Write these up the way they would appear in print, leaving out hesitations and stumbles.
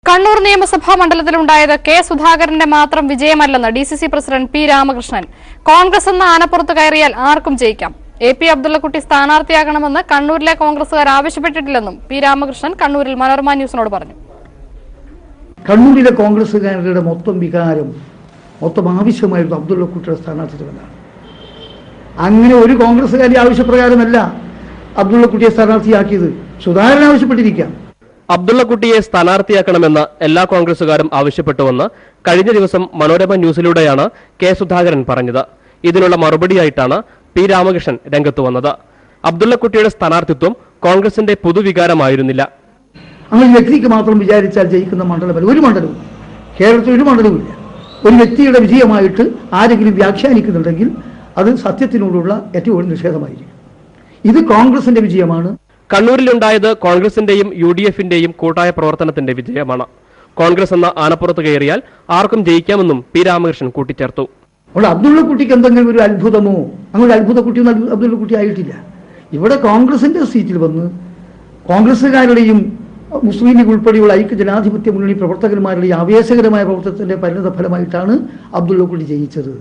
കണ്ണൂർ നിയമസഭാ മണ്ഡലത്തിലുണ്ടായത് കെ സുധാകരന്റെ മാത്രം വിജയമല്ലെന്ന് DCC president P Ramakrishnan. Congress എന്ന ആനപ്പുറത്ത് കയറിയാൽ ആർക്കും ജയിക്കാം. AP അബ്ദുള്ളക്കുട്ടി സ്ഥാനാർത്ഥിയാകണമെന്ന് കണ്ണൂരിലെ കോൺഗ്രസുകാർ ആവശ്യപ്പെട്ടിട്ടില്ലെന്നും പി രാമകൃഷ്ണൻ കണ്ണൂരിൽ മനോരമ ന്യൂസിനോട് പറഞ്ഞു. കണ്ണൂരിലെ കോൺഗ്രസുകാരുടെ മൊത്തം വികാരം, മൊത്തം ആവശ്യമായിരുന്നു അബ്ദുള്ളക്കുട്ടിയുടെ സ്ഥാനാർത്ഥിത്വമെന്നാണ്. അങ്ങനെ ഒരു കോൺഗ്രസുകാരുടെ ആവശ്യപ്രകാരമല്ല അബ്ദുള്ളക്കുട്ടിയെ സ്ഥാനാർത്ഥിയാക്കിയത്. സുധാകരൻ ആവശ്യപ്പെട്ടിരിക്കാം. അബ്ദുള്ളക്കുട്ടിയെ സ്ഥാനാർത്ഥിയാക്കണമെന്ന് എല്ലാ കോൺഗ്രസുകാരും ആവശ്യപ്പെട്ടുവെന്ന് കഴിഞ്ഞ ദിവസം മനോരമ ന്യൂസിലൂടെയാണ് കെ സുധാകരൻ പറഞ്ഞത്. ഇതിനുള്ള മറുപടിയായിട്ടാണ് പി രാമകൃഷ്ണൻ രംഗത്ത് വന്നത്. അബ്ദുള്ളക്കുട്ടിയുടെ സ്ഥാനാർത്ഥിത്വം കോൺഗ്രസിന്റെ പൊതുവികാരമായിരുന്നില്ല. അങ്ങനെ വ്യക്തിക്ക് മാത്രം വിചാരിച്ചാൽ ജയിക്കുന്ന മണ്ഡലമല്ല ഒരു മണ്ഡലവും. കേരളത്തിൽ ഒരു മണ്ഡലവുമില്ല. ഒരു വ്യക്തിയുടെ വിജയമായിട്ട് ആരെങ്കിലും വ്യാഖ്യാനിക്കുന്നുണ്ടെങ്കിൽ അത് സത്യത്തിനോടുള്ള ഏറ്റവും വലിയ നിഷേധമായിരിക്കും. ഇത് കോൺഗ്രസിന്റെ വിജയമാണ്. കണ്ണൂരിലുണ്ടായത് കോൺഗ്രസിന്റെയും UDFന്റെയും കൂട്ടായ പ്രവർത്തനത്തിന്റെ വിജയമാണ്. കോൺഗ്രസ് എന്ന ആനപ്പുറത്ത് കയറിയാൽ ആർക്കും ജയിക്കാമെന്നും പി രാമകൃഷ്ണൻ കൂട്ടിച്ചേർത്തു. അപ്പോൾ അബ്ദുള്ളക്കുട്ടിക്ക് എന്തെങ്കിലും ഒരു അത്ഭുതമോ, അങ്ങനെ അത്ഭുതക്കുട്ടിയൊന്നും അബ്ദുള്ളക്കുട്ടി ആയിട്ടില്ല. ഇവിടെ കോൺഗ്രസിന്റെ സീറ്റിൽ വന്ന് കോൺഗ്രസുകാരുടെയും മുസ്ലിം ലീഗ് ഉൾപ്പെടെയുള്ള ഐക്യ ജനാധിപത്യ മുന്നണി പ്രവർത്തകന്മാരുടെ ആവേശകരമായ പ്രവർത്തനത്തിന്റെ പരിണത ഫലമായിട്ടാണ് അബ്ദുള്ളക്കുട്ടി ജയിച്ചത്.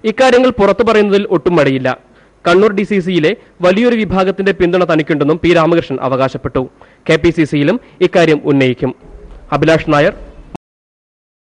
ഇക്കാര്യങ്ങൾ പുറത്തു പറയുന്നതിൽ ഒട്ടും മടിയില്ല. കണ്ണൂർ DCCയിലെ വലിയൊരു വിഭാഗത്തിന്റെ പിന്തുണ തനിക്കുണ്ടെന്നും പി രാമകൃഷ്ണൻ അവകാശപ്പെട്ടു. KPCCയിലും ഇക്കാര്യം ഉന്നയിക്കും. അഭിലാഷ് നായർ,